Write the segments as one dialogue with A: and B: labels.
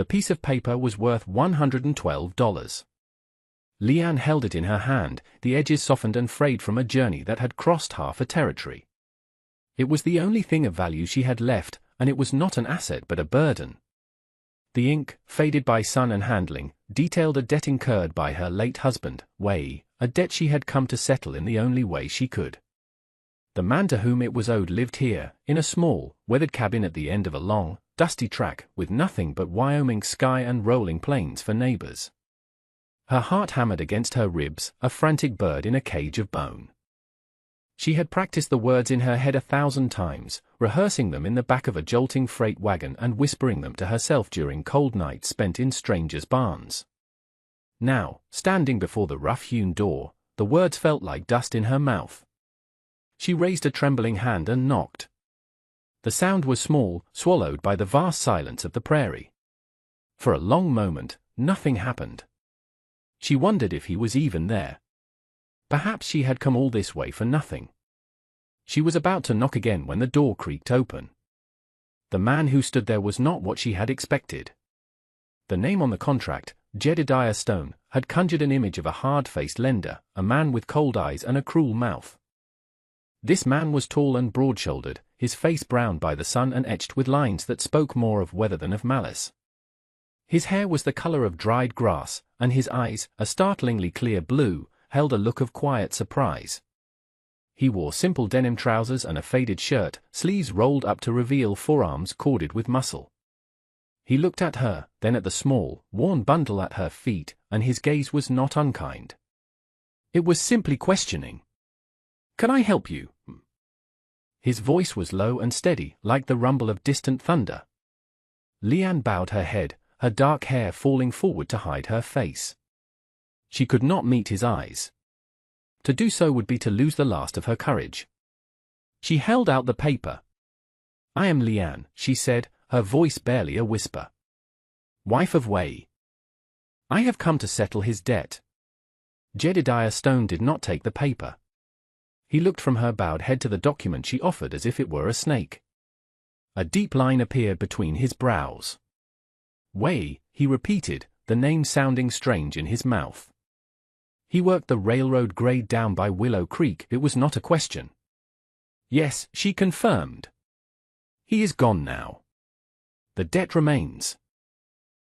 A: The piece of paper was worth $112. Leanne held it in her hand, the edges softened and frayed from a journey that had crossed half a territory. It was the only thing of value she had left, and it was not an asset but a burden. The ink, faded by sun and handling, detailed a debt incurred by her late husband, Wei, a debt she had come to settle in the only way she could. The man to whom it was owed lived here, in a small, weathered cabin at the end of a long, dusty track, with nothing but Wyoming sky and rolling plains for neighbors. Her heart hammered against her ribs, a frantic bird in a cage of bone. She had practiced the words in her head 1,000 times, rehearsing them in the back of a jolting freight wagon and whispering them to herself during cold nights spent in strangers' barns. Now, standing before the rough-hewn door, the words felt like dust in her mouth. She raised a trembling hand and knocked. The sound was small, swallowed by the vast silence of the prairie. For a long moment, nothing happened. She wondered if he was even there. Perhaps she had come all this way for nothing. She was about to knock again when the door creaked open. The man who stood there was not what she had expected. The name on the contract, Jedediah Stone, had conjured an image of a hard-faced lender, a man with cold eyes and a cruel mouth. This man was tall and broad-shouldered, his face browned by the sun and etched with lines that spoke more of weather than of malice. His hair was the color of dried grass, and his eyes, a startlingly clear blue, held a look of quiet surprise. He wore simple denim trousers and a faded shirt, sleeves rolled up to reveal forearms corded with muscle. He looked at her, then at the small, worn bundle at her feet, and his gaze was not unkind. It was simply questioning. "Can I help you?" His voice was low and steady, like the rumble of distant thunder. Leanne bowed her head, her dark hair falling forward to hide her face. She could not meet his eyes. To do so would be to lose the last of her courage. She held out the paper. "I am Leanne," she said, her voice barely a whisper. "Wife of Wei. I have come to settle his debt." Jedediah Stone did not take the paper. He looked from her bowed head to the document she offered as if it were a snake. A deep line appeared between his brows. "Wei," he repeated, the name sounding strange in his mouth. "He worked the railroad grade down by Willow Creek." It was not a question. "Yes," she confirmed. "He is gone now. The debt remains."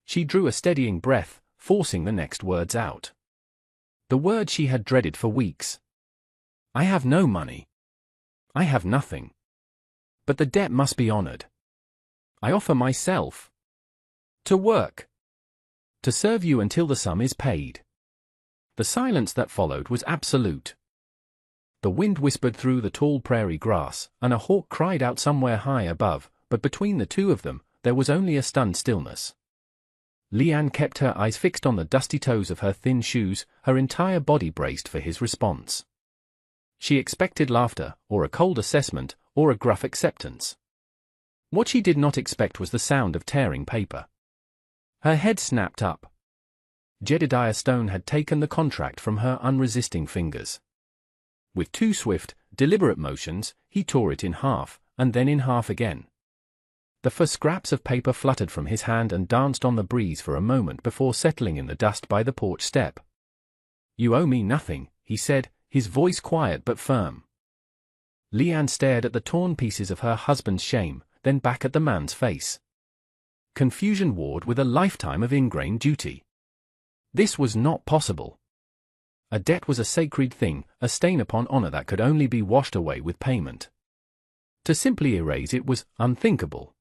A: She drew a steadying breath, forcing the next words out. The word she had dreaded for weeks. "I have no money. I have nothing. But the debt must be honored. I offer myself to work, to serve you until the sum is paid." The silence that followed was absolute. The wind whispered through the tall prairie grass, and a hawk cried out somewhere high above, but between the two of them, there was only a stunned stillness. Leanne kept her eyes fixed on the dusty toes of her thin shoes, her entire body braced for his response. She expected laughter, or a cold assessment, or a gruff acceptance. What she did not expect was the sound of tearing paper. Her head snapped up. Jedediah Stone had taken the contract from her unresisting fingers. With two swift, deliberate motions, he tore it in half, and then in half again. The first scraps of paper fluttered from his hand and danced on the breeze for a moment before settling in the dust by the porch step. "You owe me nothing," he said, his voice quiet but firm. Leanne stared at the torn pieces of her husband's shame, then back at the man's face. Confusion warred with a lifetime of ingrained duty. This was not possible. A debt was a sacred thing, a stain upon honor that could only be washed away with payment. To simply erase it was unthinkable.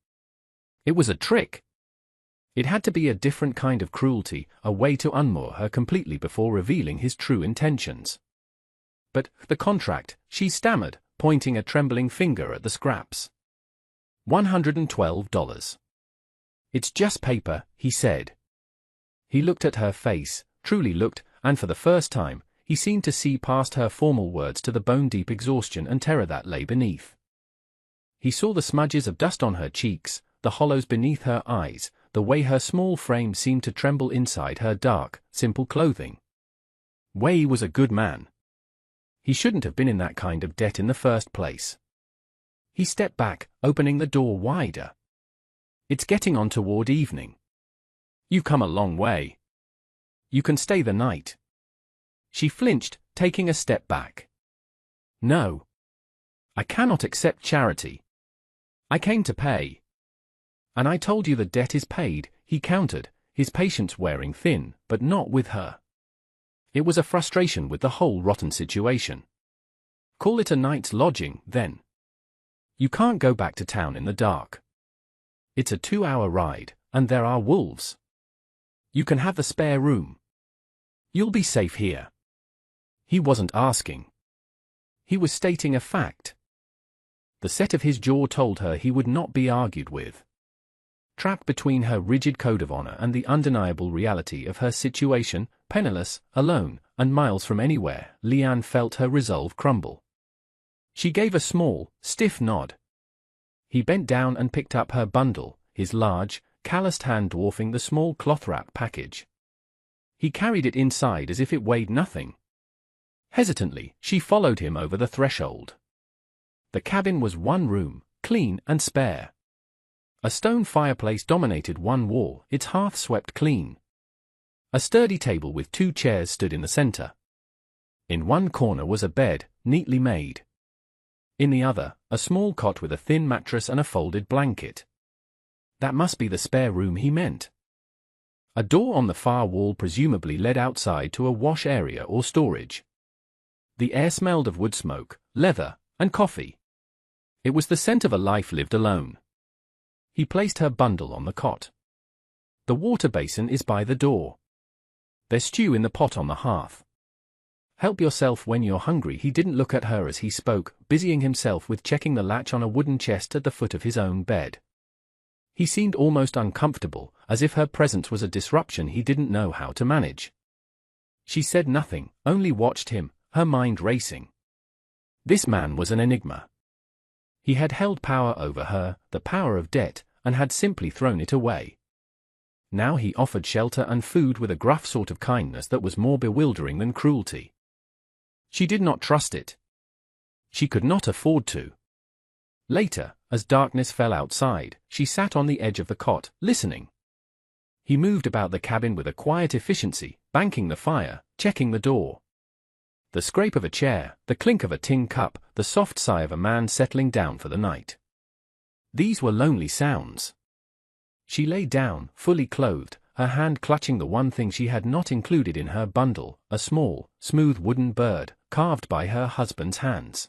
A: It was a trick. It had to be a different kind of cruelty, a way to unmoor her completely before revealing his true intentions. "But the contract," she stammered, pointing a trembling finger at the scraps. $112. "It's just paper," he said. He looked at her face, truly looked, and for the first time, he seemed to see past her formal words to the bone-deep exhaustion and terror that lay beneath. He saw the smudges of dust on her cheeks, the hollows beneath her eyes, the way her small frame seemed to tremble inside her dark, simple clothing. Wei was a good man. He shouldn't have been in that kind of debt in the first place. He stepped back, opening the door wider. "It's getting on toward evening. You've come a long way. You can stay the night. She flinched, taking a step back. No. I cannot accept charity. I came to pay. And I told you the debt is paid, he countered, his patience wearing thin, but not with her. It was a frustration with the whole rotten situation. Call it a night's lodging, then. You can't go back to town in the dark. It's a 2-hour ride, and there are wolves. You can have the spare room. You'll be safe here. He wasn't asking. He was stating a fact. The set of his jaw told her he would not be argued with. Trapped between her rigid code of honor and the undeniable reality of her situation, penniless, alone, and miles from anywhere, Leanne felt her resolve crumble. She gave a small, stiff nod. He bent down and picked up her bundle, his large, calloused hand dwarfing the small cloth-wrap package. He carried it inside as if it weighed nothing. Hesitantly, she followed him over the threshold. The cabin was one room, clean and spare. A stone fireplace dominated one wall, its hearth swept clean. A sturdy table with 2 chairs stood in the center. In one corner was a bed, neatly made. In the other, a small cot with a thin mattress and a folded blanket. That must be the spare room he meant. A door on the far wall presumably led outside to a wash area or storage. The air smelled of wood smoke, leather, and coffee. It was the scent of a life lived alone. He placed her bundle on the cot. The water basin is by the door. There's stew in the pot on the hearth. Help yourself when you're hungry. He didn't look at her as he spoke, busying himself with checking the latch on a wooden chest at the foot of his own bed. He seemed almost uncomfortable, as if her presence was a disruption he didn't know how to manage. She said nothing, only watched him, her mind racing. This man was an enigma. He had held power over her, the power of debt, and had simply thrown it away. Now he offered shelter and food with a gruff sort of kindness that was more bewildering than cruelty. She did not trust it. She could not afford to. Later, as darkness fell outside, she sat on the edge of the cot, listening. He moved about the cabin with a quiet efficiency, banking the fire, checking the door. The scrape of a chair, the clink of a tin cup, the soft sigh of a man settling down for the night. These were lonely sounds. She lay down, fully clothed, her hand clutching the one thing she had not included in her bundle, a small, smooth wooden bird, carved by her husband's hands.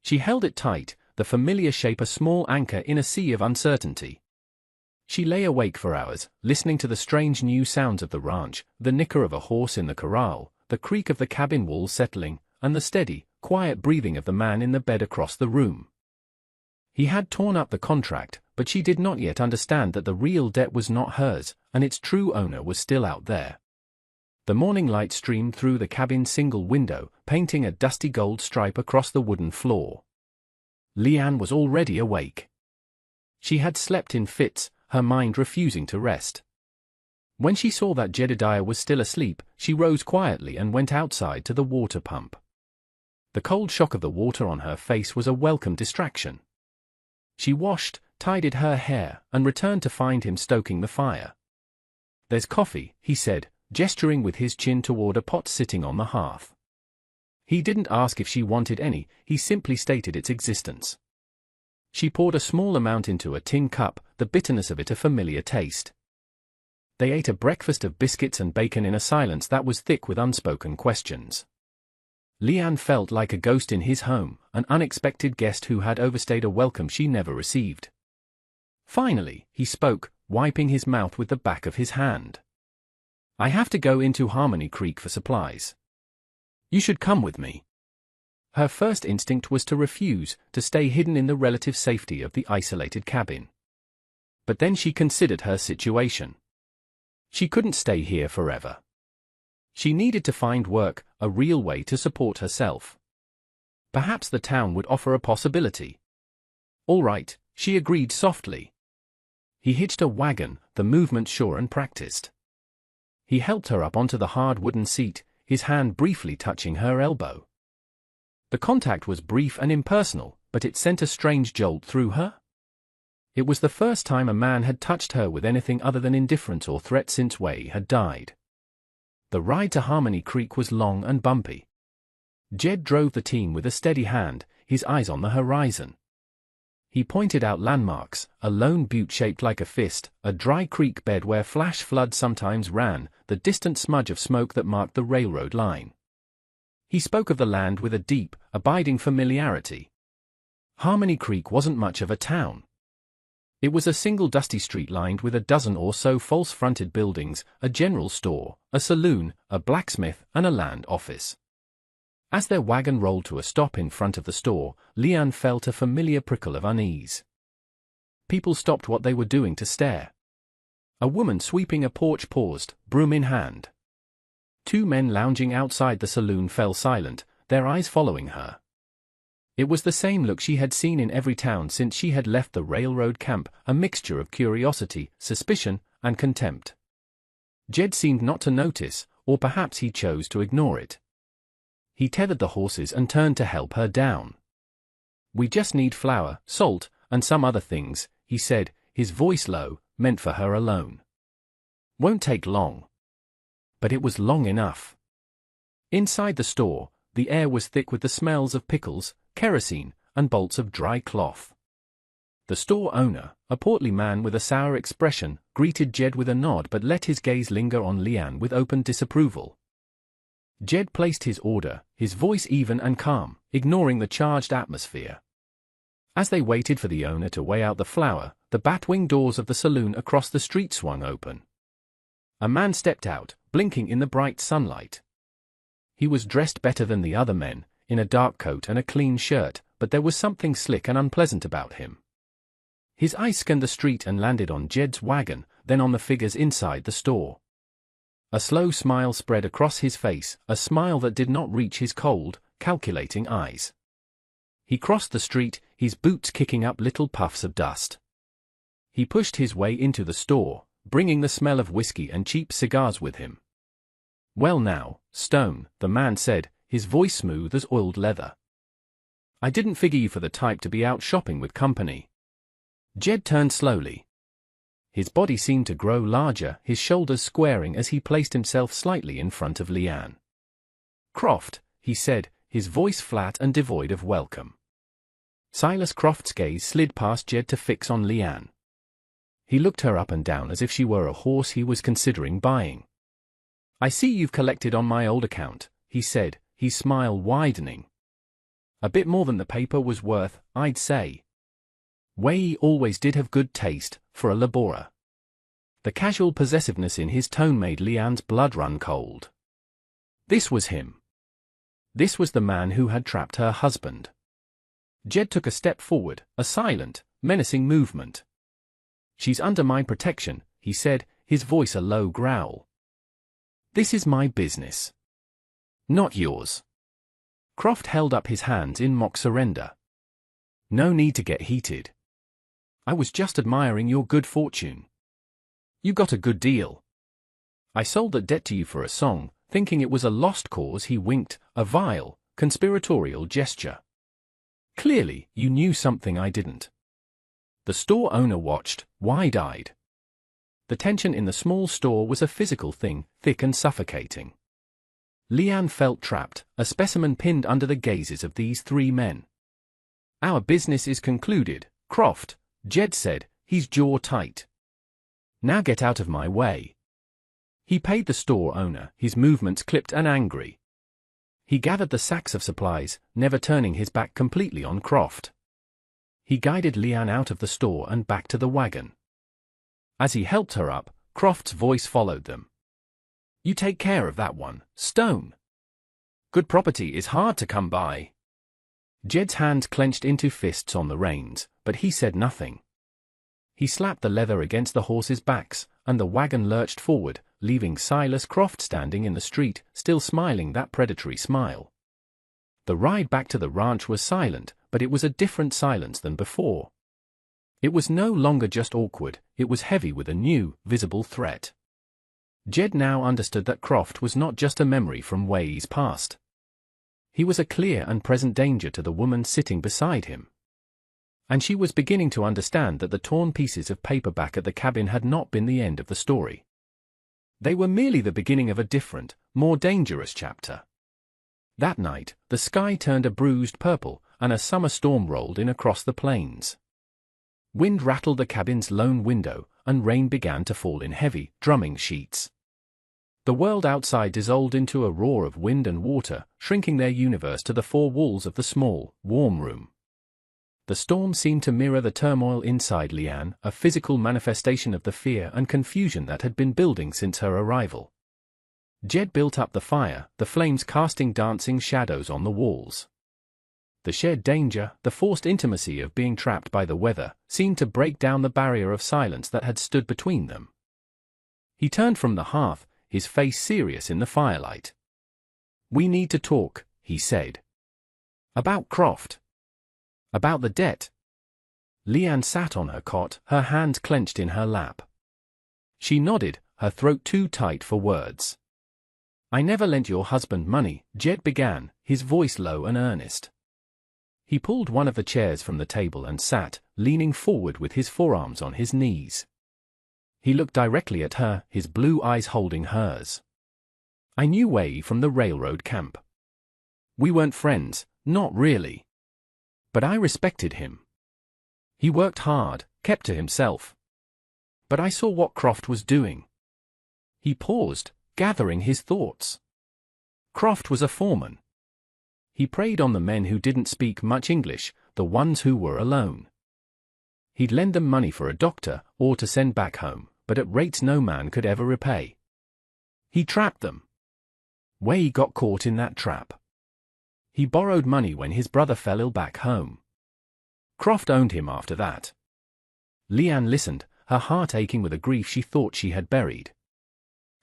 A: She held it tight, the familiar shape a small anchor in a sea of uncertainty. She lay awake for hours, listening to the strange new sounds of the ranch, the nicker of a horse in the corral, the creak of the cabin wall settling, and the steady, quiet breathing of the man in the bed across the room. He had torn up the contract, but she did not yet understand that the real debt was not hers, and its true owner was still out there. The morning light streamed through the cabin's single window, painting a dusty gold stripe across the wooden floor. Leanne was already awake. She had slept in fits, her mind refusing to rest. When she saw that Jedediah was still asleep, she rose quietly and went outside to the water pump. The cold shock of the water on her face was a welcome distraction. She washed, tidied her hair, and returned to find him stoking the fire. "There's coffee," he said, gesturing with his chin toward a pot sitting on the hearth. He didn't ask if she wanted any, he simply stated its existence. She poured a small amount into a tin cup, the bitterness of it a familiar taste. They ate a breakfast of biscuits and bacon in a silence that was thick with unspoken questions. Leanne felt like a ghost in his home, an unexpected guest who had overstayed a welcome she never received. Finally, he spoke, wiping his mouth with the back of his hand. "I have to go into Harmony Creek for supplies. You should come with me." Her first instinct was to refuse, to stay hidden in the relative safety of the isolated cabin. But then she considered her situation. She couldn't stay here forever. She needed to find work, a real way to support herself. Perhaps the town would offer a possibility. "All right," she agreed softly. He hitched a wagon, the movement sure and practiced. He helped her up onto the hard wooden seat, his hand briefly touching her elbow. The contact was brief and impersonal, but it sent a strange jolt through her. It was the first time a man had touched her with anything other than indifference or threat since Wei had died. The ride to Harmony Creek was long and bumpy. Jed drove the team with a steady hand, his eyes on the horizon. He pointed out landmarks, a lone butte shaped like a fist, a dry creek bed where flash flood sometimes ran, the distant smudge of smoke that marked the railroad line. He spoke of the land with a deep, abiding familiarity. Harmony Creek wasn't much of a town. It was a single dusty street lined with a dozen or so false-fronted buildings, a general store, a saloon, a blacksmith, and a land office. As their wagon rolled to a stop in front of the store, Leanne felt a familiar prickle of unease. People stopped what they were doing to stare. A woman sweeping a porch paused, broom in hand. Two men lounging outside the saloon fell silent, their eyes following her. It was the same look she had seen in every town since she had left the railroad camp, a mixture of curiosity, suspicion, and contempt. Jed seemed not to notice, or perhaps he chose to ignore it. He tethered the horses and turned to help her down. "We just need flour, salt, and some other things," he said, his voice low, meant for her alone. "Won't take long." But it was long enough. Inside the store, the air was thick with the smells of pickles, kerosene, and bolts of dry cloth. The store owner, a portly man with a sour expression, greeted Jed with a nod but let his gaze linger on Leanne with open disapproval. Jed placed his order, his voice even and calm, ignoring the charged atmosphere. As they waited for the owner to weigh out the flour, the batwing doors of the saloon across the street swung open. A man stepped out, blinking in the bright sunlight. He was dressed better than the other men, in a dark coat and a clean shirt, but there was something slick and unpleasant about him. His eyes scanned the street and landed on Jed's wagon, then on the figures inside the store. A slow smile spread across his face, a smile that did not reach his cold, calculating eyes. He crossed the street, his boots kicking up little puffs of dust. He pushed his way into the store, bringing the smell of whiskey and cheap cigars with him. "Well now, Stone," the man said, his voice smooth as oiled leather. "I didn't figure you for the type to be out shopping with company." Jed turned slowly. His body seemed to grow larger, his shoulders squaring as he placed himself slightly in front of Leanne. "Croft," he said, his voice flat and devoid of welcome. Silas Croft's gaze slid past Jed to fix on Leanne. He looked her up and down as if she were a horse he was considering buying. "I see you've collected on my old account," he said, his smile widening. "A bit more than the paper was worth, I'd say." Wei always did have good taste, for a laborer. The casual possessiveness in his tone made Leanne's blood run cold. This was him. This was the man who had trapped her husband. Jed took a step forward, a silent, menacing movement. "She's under my protection," he said, his voice a low growl. "This is my business. Not yours." Croft held up his hands in mock surrender. "No need to get heated. I was just admiring your good fortune. You got a good deal. I sold that debt to you for a song, thinking it was a lost cause." He winked, a vile, conspiratorial gesture. "Clearly, you knew something I didn't." The store owner watched, wide-eyed. The tension in the small store was a physical thing, thick and suffocating. Leanne felt trapped, a specimen pinned under the gazes of these three men. "Our business is concluded, Croft," Jed said, his jaw tight. "Now get out of my way." He paid the store owner, his movements clipped and angry. He gathered the sacks of supplies, never turning his back completely on Croft. He guided Leanne out of the store and back to the wagon. As he helped her up, Croft's voice followed them. "You take care of that one, Stone. Good property is hard to come by." Jed's hands clenched into fists on the reins, but he said nothing. He slapped the leather against the horses' backs, and the wagon lurched forward, leaving Silas Croft standing in the street, still smiling that predatory smile. The ride back to the ranch was silent, but it was a different silence than before. It was no longer just awkward, it was heavy with a new, visible threat. Jed now understood that Croft was not just a memory from Wei's past. He was a clear and present danger to the woman sitting beside him. And she was beginning to understand that the torn pieces of paper back at the cabin had not been the end of the story. They were merely the beginning of a different, more dangerous chapter. That night, the sky turned a bruised purple, and a summer storm rolled in across the plains. Wind rattled the cabin's lone window, and rain began to fall in heavy, drumming sheets. The world outside dissolved into a roar of wind and water, shrinking their universe to the four walls of the small, warm room. The storm seemed to mirror the turmoil inside Leanne, a physical manifestation of the fear and confusion that had been building since her arrival. Jed built up the fire, the flames casting dancing shadows on the walls. The shared danger, the forced intimacy of being trapped by the weather, seemed to break down the barrier of silence that had stood between them. He turned from the hearth, his face serious in the firelight. "We need to talk," he said. "About Croft. About the debt." Leanne sat on her cot, her hands clenched in her lap. She nodded, her throat too tight for words. "I never lent your husband money," Jed began, his voice low and earnest. He pulled one of the chairs from the table and sat, leaning forward with his forearms on his knees. He looked directly at her, his blue eyes holding hers. "I knew Wei from the railroad camp. We weren't friends, not really. But I respected him. He worked hard, kept to himself. But I saw what Croft was doing." He paused, gathering his thoughts. Croft was a foreman. He preyed on the men who didn't speak much English, the ones who were alone. He'd lend them money for a doctor, or to send back home, but at rates no man could ever repay. He trapped them. Wei got caught in that trap. He borrowed money when his brother fell ill back home. Croft owned him after that. Leanne listened, her heart aching with a grief she thought she had buried.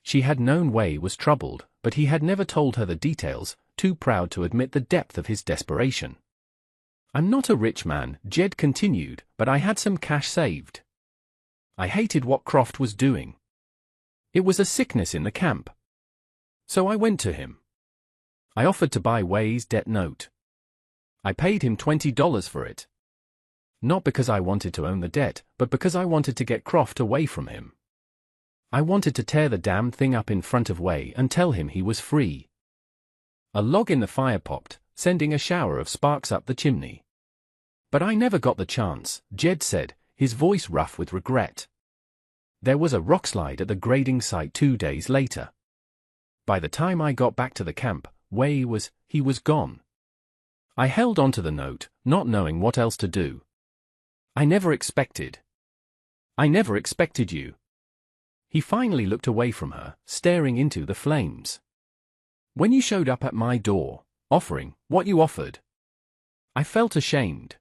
A: She had known Wei was troubled, but he had never told her the details, too proud to admit the depth of his desperation. "I'm not a rich man," Jed continued, "but I had some cash saved. I hated what Croft was doing. It was a sickness in the camp. So I went to him. I offered to buy Wei's debt note. I paid him $20 for it. Not because I wanted to own the debt, but because I wanted to get Croft away from him. I wanted to tear the damned thing up in front of Wei and tell him he was free." A log in the fire popped, sending a shower of sparks up the chimney. "But I never got the chance," Jed said, his voice rough with regret. "There was a rockslide at the grading site 2 days later. By the time I got back to the camp, Wei was gone. I held on to the note, not knowing what else to do. I never expected you." He finally looked away from her, staring into the flames. "When you showed up at my door, offering what you offered, I felt ashamed.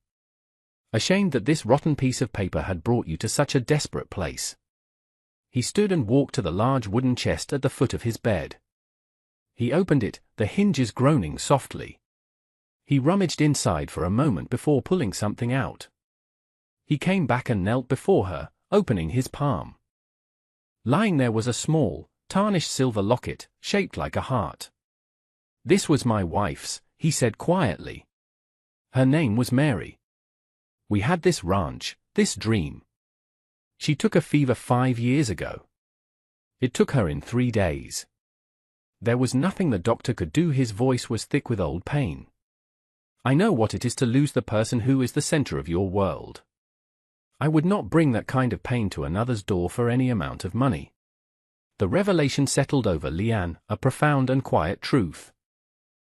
A: Ashamed that this rotten piece of paper had brought you to such a desperate place." He stood and walked to the large wooden chest at the foot of his bed. He opened it, the hinges groaning softly. He rummaged inside for a moment before pulling something out. He came back and knelt before her, opening his palm. Lying there was a small, tarnished silver locket, shaped like a heart. "This was my wife's," he said quietly. "Her name was Mary. We had this ranch, this dream. She took a fever 5 years ago. It took her in 3 days. There was nothing the doctor could do." His voice was thick with old pain. "I know what it is to lose the person who is the center of your world. I would not bring that kind of pain to another's door for any amount of money." The revelation settled over Leanne, a profound and quiet truth.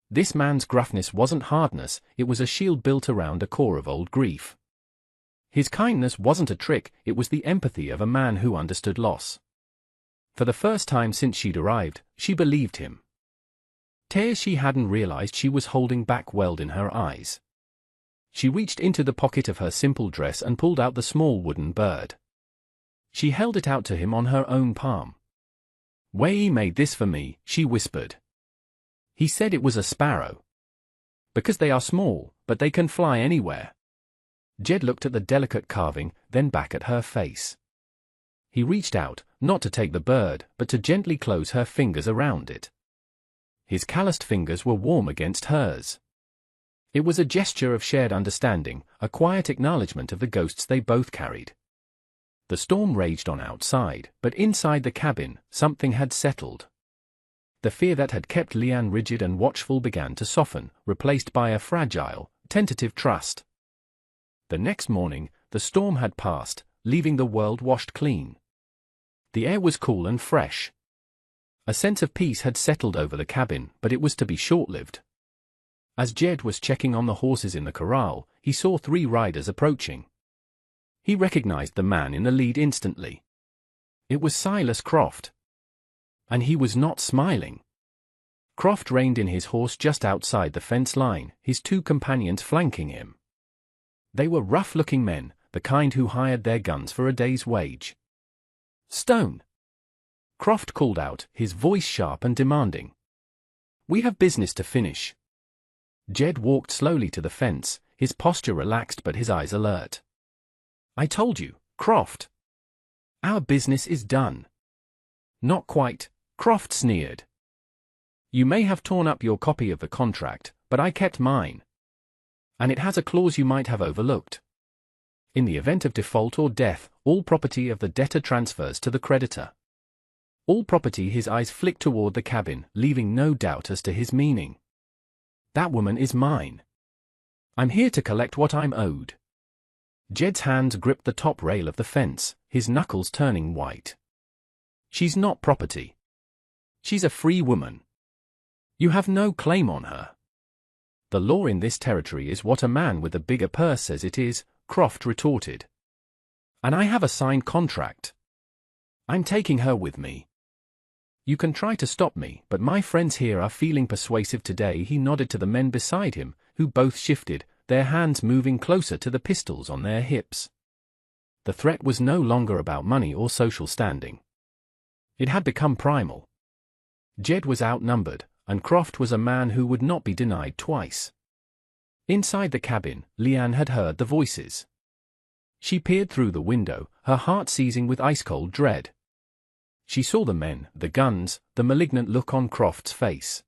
A: This man's gruffness wasn't hardness, it was a shield built around a core of old grief. His kindness wasn't a trick, it was the empathy of a man who understood loss. For the first time since she'd arrived, she believed him. Tears she hadn't realized she was holding back welled in her eyes. She reached into the pocket of her simple dress and pulled out the small wooden bird. She held it out to him on her own palm. "Wei made this for me," she whispered. He said it was a sparrow. "Because they are small, but they can fly anywhere." Jed looked at the delicate carving, then back at her face. He reached out, not to take the bird, but to gently close her fingers around it. His calloused fingers were warm against hers. It was a gesture of shared understanding, a quiet acknowledgement of the ghosts they both carried. The storm raged on outside, but inside the cabin, something had settled. The fear that had kept Leanne rigid and watchful began to soften, replaced by a fragile, tentative trust. The next morning, the storm had passed, leaving the world washed clean. The air was cool and fresh. A sense of peace had settled over the cabin, but it was to be short-lived. As Jed was checking on the horses in the corral, he saw 3 riders approaching. He recognized the man in the lead instantly. It was Silas Croft. And he was not smiling. Croft reined in his horse just outside the fence line, his 2 companions flanking him. They were rough-looking men, the kind who hired their guns for a day's wage. "Stone!" Croft called out, his voice sharp and demanding. "We have business to finish." Jed walked slowly to the fence, his posture relaxed but his eyes alert. "I told you, Croft. Our business is done." "Not quite," Croft sneered. "You may have torn up your copy of the contract, but I kept mine. And it has a clause you might have overlooked. In the event of default or death, all property of the debtor transfers to the creditor." All property. His eyes flicked toward the cabin, leaving no doubt as to his meaning. "That woman is mine. I'm here to collect what I'm owed." Jed's hands gripped the top rail of the fence, his knuckles turning white. "She's not property. She's a free woman. You have no claim on her." "The law in this territory is what a man with a bigger purse says it is," Croft retorted. "And I have a signed contract. I'm taking her with me. You can try to stop me, but my friends here are feeling persuasive today." He nodded to the men beside him, who both shifted, their hands moving closer to the pistols on their hips. The threat was no longer about money or social standing. It had become primal. Jed was outnumbered, and Croft was a man who would not be denied twice. Inside the cabin, Leanne had heard the voices. She peered through the window, her heart seizing with ice-cold dread. She saw the men, the guns, the malignant look on Croft's face.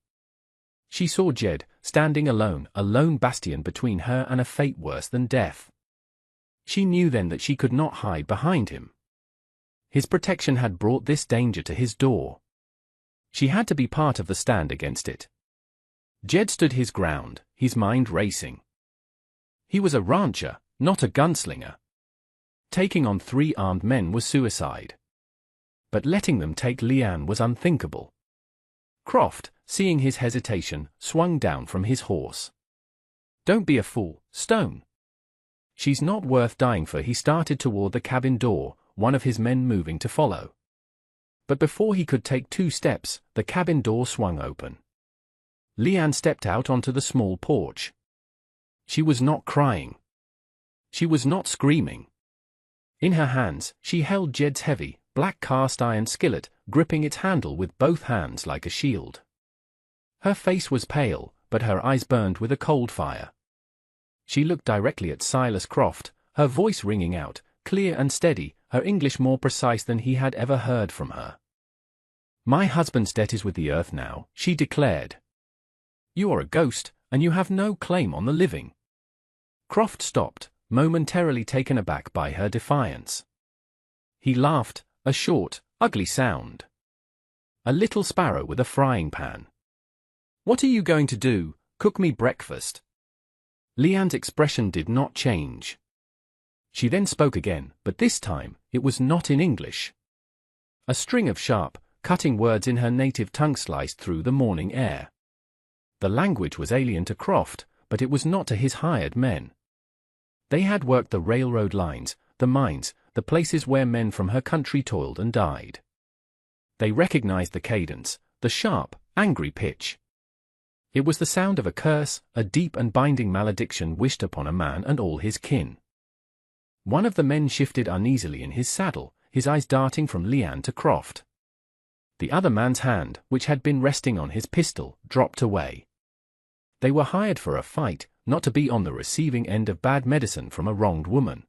A: She saw Jed, standing alone, a lone bastion between her and a fate worse than death. She knew then that she could not hide behind him. His protection had brought this danger to his door. She had to be part of the stand against it. Jed stood his ground, his mind racing. He was a rancher, not a gunslinger. Taking on 3 armed men was suicide. But letting them take Leanne was unthinkable. Croft, seeing his hesitation, swung down from his horse. "Don't be a fool, Stone. She's not worth dying for." He started toward the cabin door, one of his men moving to follow. But before he could take 2 steps, the cabin door swung open. Leanne stepped out onto the small porch. She was not crying. She was not screaming. In her hands, she held Jed's heavy, black cast-iron skillet, gripping its handle with both hands like a shield. Her face was pale, but her eyes burned with a cold fire. She looked directly at Silas Croft, her voice ringing out, clear and steady, her English more precise than he had ever heard from her. "My husband's debt is with the earth now," she declared. "You are a ghost, and you have no claim on the living." Croft stopped, momentarily taken aback by her defiance. He laughed, a short, ugly sound. "A little sparrow with a frying pan. What are you going to do? Cook me breakfast?" Leanne's expression did not change. She then spoke again, but this time, it was not in English. A string of sharp, cutting words in her native tongue sliced through the morning air. The language was alien to Croft, but it was not to his hired men. They had worked the railroad lines, the mines, the places where men from her country toiled and died. They recognized the cadence, the sharp, angry pitch. It was the sound of a curse, a deep and binding malediction wished upon a man and all his kin. One of the men shifted uneasily in his saddle, his eyes darting from Leanne to Croft. The other man's hand, which had been resting on his pistol, dropped away. They were hired for a fight, not to be on the receiving end of bad medicine from a wronged woman.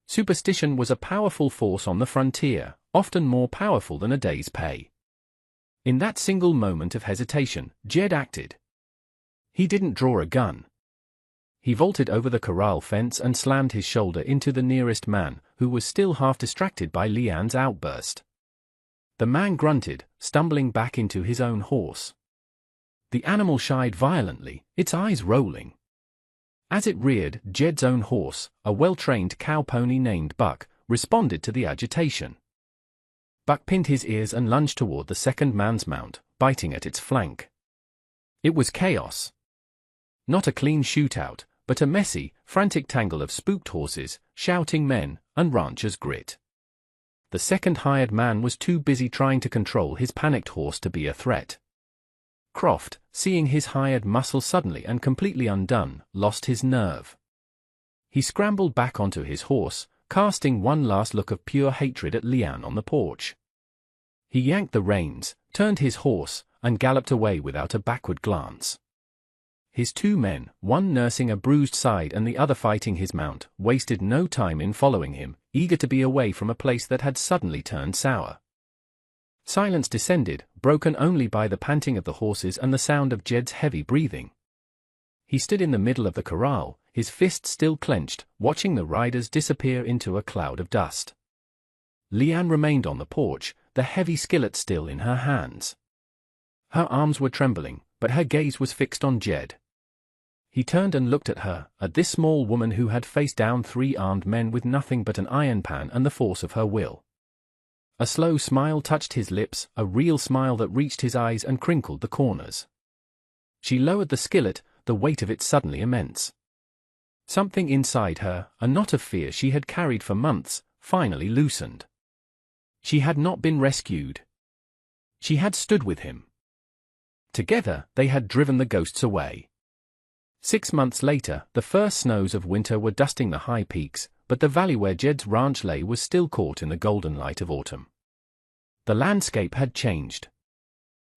A: Superstition was a powerful force on the frontier, often more powerful than a day's pay. In that single moment of hesitation, Jed acted. He didn't draw a gun. He vaulted over the corral fence and slammed his shoulder into the nearest man, who was still half distracted by Leanne's outburst. The man grunted, stumbling back into his own horse. The animal shied violently, its eyes rolling. As it reared, Jed's own horse, a well-trained cow pony named Buck, responded to the agitation. Buck pinned his ears and lunged toward the second man's mount, biting at its flank. It was chaos. Not a clean shootout, but a messy, frantic tangle of spooked horses, shouting men, and ranchers' grit. The second hired man was too busy trying to control his panicked horse to be a threat. Croft, seeing his hired muscle suddenly and completely undone, lost his nerve. He scrambled back onto his horse, casting one last look of pure hatred at Leanne on the porch. He yanked the reins, turned his horse, and galloped away without a backward glance. His two men, one nursing a bruised side and the other fighting his mount, wasted no time in following him, eager to be away from a place that had suddenly turned sour. Silence descended, broken only by the panting of the horses and the sound of Jed's heavy breathing. He stood in the middle of the corral, his fists still clenched, watching the riders disappear into a cloud of dust. Leanne remained on the porch, the heavy skillet still in her hands. Her arms were trembling, but her gaze was fixed on Jed. He turned and looked at her, at this small woman who had faced down 3 armed men with nothing but an iron pan and the force of her will. A slow smile touched his lips, a real smile that reached his eyes and crinkled the corners. She lowered the skillet, the weight of it suddenly immense. Something inside her, a knot of fear she had carried for months, finally loosened. She had not been rescued. She had stood with him. Together, they had driven the ghosts away. 6 months later, the first snows of winter were dusting the high peaks, but the valley where Jed's ranch lay was still caught in the golden light of autumn. The landscape had changed.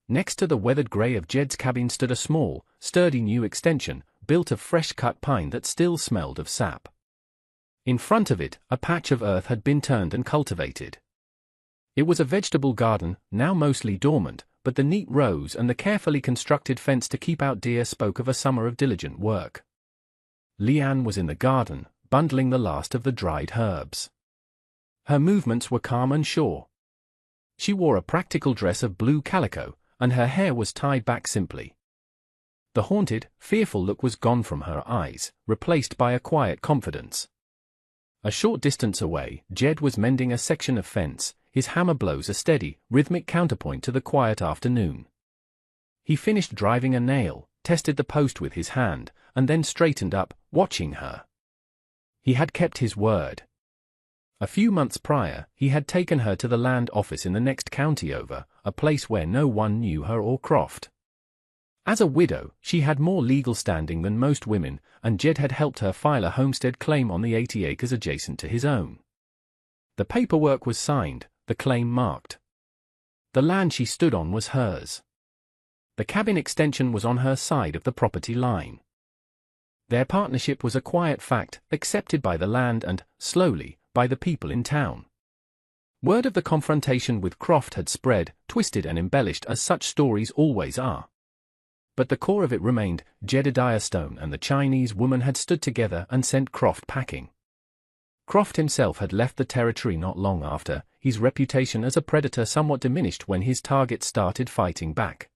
A: Next to the weathered gray of Jed's cabin stood a small, sturdy new extension, built of fresh-cut pine that still smelled of sap. In front of it, a patch of earth had been turned and cultivated. It was a vegetable garden, now mostly dormant, but the neat rows and the carefully constructed fence to keep out deer spoke of a summer of diligent work. Leanne was in the garden, bundling the last of the dried herbs. Her movements were calm and sure. She wore a practical dress of blue calico, and her hair was tied back simply. The haunted, fearful look was gone from her eyes, replaced by a quiet confidence. A short distance away, Jed was mending a section of fence, his hammer blows a steady, rhythmic counterpoint to the quiet afternoon. He finished driving a nail, tested the post with his hand, and then straightened up, watching her. He had kept his word. A few months prior, he had taken her to the land office in the next county over, a place where no one knew her or Croft. As a widow, she had more legal standing than most women, and Jed had helped her file a homestead claim on the 80 acres adjacent to his own. The paperwork was signed, the claim marked. The land she stood on was hers. The cabin extension was on her side of the property line. Their partnership was a quiet fact, accepted by the land and, slowly, by the people in town. Word of the confrontation with Croft had spread, twisted and embellished as such stories always are. But the core of it remained. Jedediah Stone and the Chinese woman had stood together and sent Croft packing. Croft himself had left the territory not long after, his reputation as a predator somewhat diminished when his target started fighting back.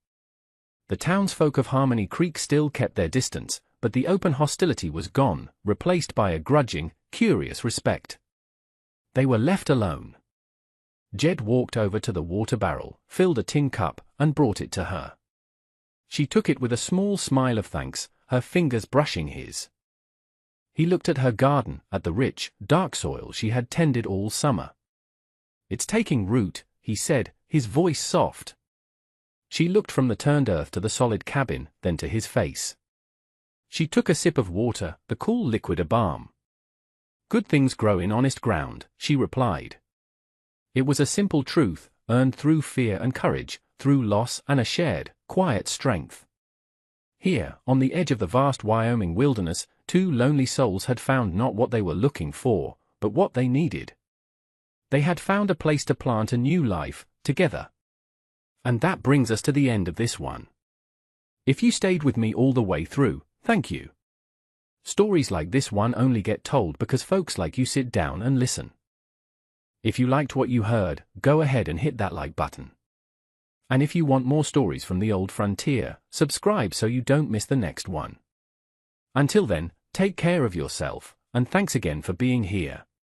A: The townsfolk of Harmony Creek still kept their distance, but the open hostility was gone, replaced by a grudging, curious respect. They were left alone. Jed walked over to the water barrel, filled a tin cup, and brought it to her. She took it with a small smile of thanks, her fingers brushing his. He looked at her garden, at the rich, dark soil she had tended all summer. "It's taking root," he said, his voice soft. She looked from the turned earth to the solid cabin, then to his face. She took a sip of water, the cool liquid a balm. "Good things grow in honest ground," she replied. It was a simple truth, earned through fear and courage, through loss and a shared, quiet strength. Here, on the edge of the vast Wyoming wilderness, 2 lonely souls had found not what they were looking for, but what they needed. They had found a place to plant a new life, together. And that brings us to the end of this one. If you stayed with me all the way through, thank you. Stories like this one only get told because folks like you sit down and listen. If you liked what you heard, go ahead and hit that like button. And if you want more stories from the old frontier, subscribe so you don't miss the next one. Until then, take care of yourself, and thanks again for being here.